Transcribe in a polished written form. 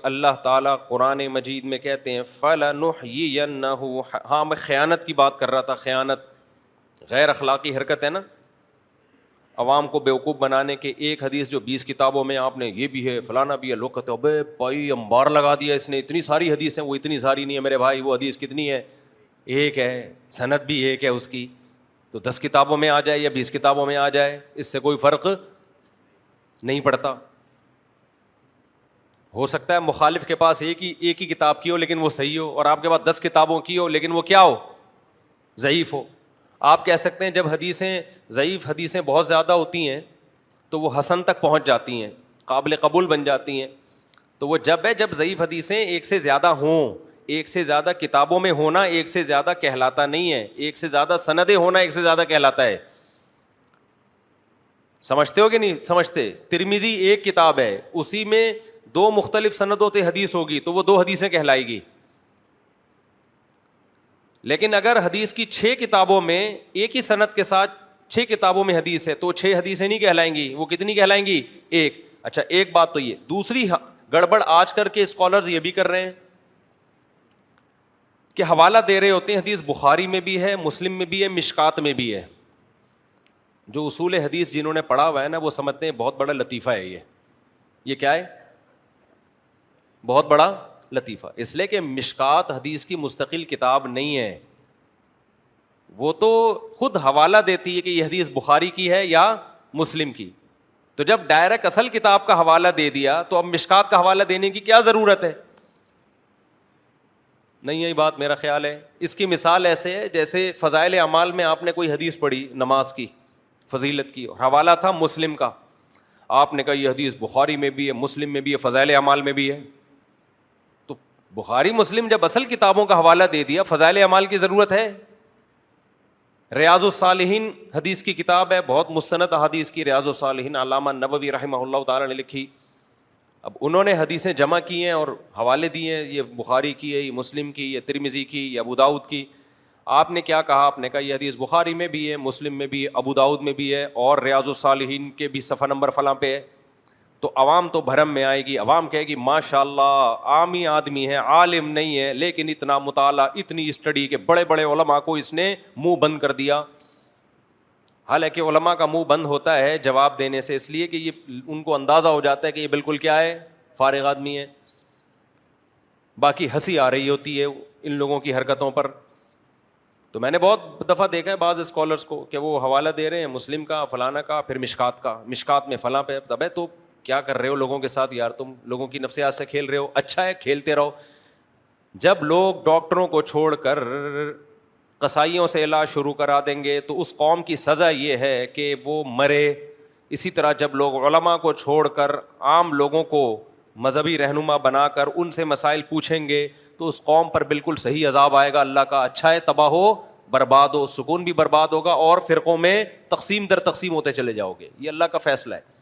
اللہ تعالیٰ قرآن مجید میں کہتے ہیں فَلَنُحْيِيَنَّهُ، ہاں میں خیانت کی بات کر رہا تھا. خیانت غیر اخلاقی حرکت ہے نا، عوام کو بیوقوف بنانے کے. ایک حدیث جو 20 کتابوں میں آپ نے یہ بھی ہے فلانا بھی ہے، لوگ کہتے ہیں ابے بھائی انبار لگا دیا اس نے، اتنی ساری حدیث ہیں. وہ اتنی ساری نہیں ہے میرے بھائی، وہ حدیث کتنی ہے؟ ایک ہے، سند بھی ایک ہے اس کی. تو 10 کتابوں میں آ جائے یا 20 کتابوں میں آ جائے، اس سے کوئی فرق نہیں پڑتا. ہو سکتا ہے مخالف کے پاس ایک ہی کتاب کی ہو لیکن وہ صحیح ہو، اور آپ کے پاس 10 کتابوں کی ہو لیکن وہ کیا ہو؟ ضعیف ہو. آپ کہہ سکتے ہیں جب حدیثیں ضعیف حدیثیں بہت زیادہ ہوتی ہیں تو وہ حسن تک پہنچ جاتی ہیں، قابل قبول بن جاتی ہیں. تو وہ جب ہے جب ضعیف حدیثیں ایک سے زیادہ ہوں. ایک سے زیادہ کتابوں میں ہونا ایک سے زیادہ کہلاتا نہیں ہے، ایک سے زیادہ سندیں ہونا ایک سے زیادہ کہلاتا ہے. سمجھتے ہو کہ نہیں سمجھتے؟ ترمذی ایک کتاب ہے، اسی میں 2 مختلف سندوں سے حدیث ہوگی تو وہ 2 حدیثیں کہلائے گی. لیکن اگر حدیث کی 6 کتابوں میں ایک ہی سند کے ساتھ 6 کتابوں میں حدیث ہے تو 6 حدیثیں نہیں کہلائیں گی، وہ کتنی کہلائیں گی؟ ایک. اچھا ایک بات تو یہ. دوسری گڑبڑ آج کر کے اسکالرز یہ بھی کر رہے ہیں کہ حوالہ دے رہے ہوتے ہیں، حدیث بخاری میں بھی ہے، مسلم میں بھی ہے، مشکات میں بھی ہے. جو اصول حدیث جنہوں نے پڑھا ہوا ہے نا وہ سمجھتے ہیں بہت بڑا لطیفہ ہے یہ کیا ہے؟ بہت بڑا لطیفہ. اس لیے کہ مشکات حدیث کی مستقل کتاب نہیں ہے، وہ تو خود حوالہ دیتی ہے کہ یہ حدیث بخاری کی ہے یا مسلم کی. تو جب ڈائریکٹ اصل کتاب کا حوالہ دے دیا تو اب مشکات کا حوالہ دینے کی کیا ضرورت ہے؟ نہیں یہی بات میرا خیال ہے. اس کی مثال ایسے ہے جیسے فضائل اعمال میں آپ نے کوئی حدیث پڑھی نماز کی فضیلت کی، اور حوالہ تھا مسلم کا. آپ نے کہا یہ حدیث بخاری میں بھی ہے، مسلم میں بھی ہے، فضائل اعمال میں بھی ہے. تو بخاری مسلم جب اصل کتابوں کا حوالہ دے دیا، فضائل اعمال کی ضرورت ہے؟ ریاض الصالحین حدیث کی کتاب ہے، بہت مستند احادیث کی. ریاض الصالحین علامہ نووی رحمہ اللہ تعالی نے لکھی. اب انہوں نے حدیثیں جمع کی ہیں اور حوالے دیے ہیں، یہ بخاری کی ہے، یہ مسلم کی، یہ ترمذی کی، یہ ابو داؤد کی. آپ نے کیا کہا؟ آپ نے کہا یہ حدیث بخاری میں بھی ہے، مسلم میں بھی ہے، ابو داؤد میں بھی ہے، اور ریاض الصالحین کے بھی صفحہ نمبر فلاں پہ ہے. تو عوام تو بھرم میں آئے گی، عوام کہے گی ماشاء اللہ عامی آدمی ہے، عالم نہیں ہے، لیکن اتنا مطالعہ اتنی اسٹڈی کے بڑے بڑے علماء کو اس نے منہ بند کر دیا. حالانکہ علماء کا منہ بند ہوتا ہے جواب دینے سے، اس لیے کہ یہ ان کو اندازہ ہو جاتا ہے کہ یہ بالکل کیا ہے، فارغ آدمی ہے. باقی ہنسی آ رہی ہوتی ہے ان لوگوں کی حرکتوں پر. تو میں نے بہت دفعہ دیکھا ہے بعض اسکالرس کو کہ وہ حوالہ دے رہے ہیں مسلم کا، فلانا کا، پھر مشکات کا، مشکات میں فلاں پہ. تب ہے تو کیا کر رہے ہو لوگوں کے ساتھ یار؟ تم لوگوں کی نفسیات سے کھیل رہے ہو. اچھا ہے کھیلتے رہو. جب لوگ ڈاکٹروں کو چھوڑ کر قصائیوں سے علاج شروع کرا دیں گے تو اس قوم کی سزا یہ ہے کہ وہ مرے. اسی طرح جب لوگ علماء کو چھوڑ کر عام لوگوں کو مذہبی رہنما بنا کر ان سے مسائل پوچھیں گے تو اس قوم پر بالکل صحیح عذاب آئے گا اللہ کا. اچھا ہے تباہ ہو، برباد ہو، سکون بھی برباد ہوگا، اور فرقوں میں تقسیم در تقسیم ہوتے چلے جاؤ گے. یہ اللہ کا فیصلہ ہے.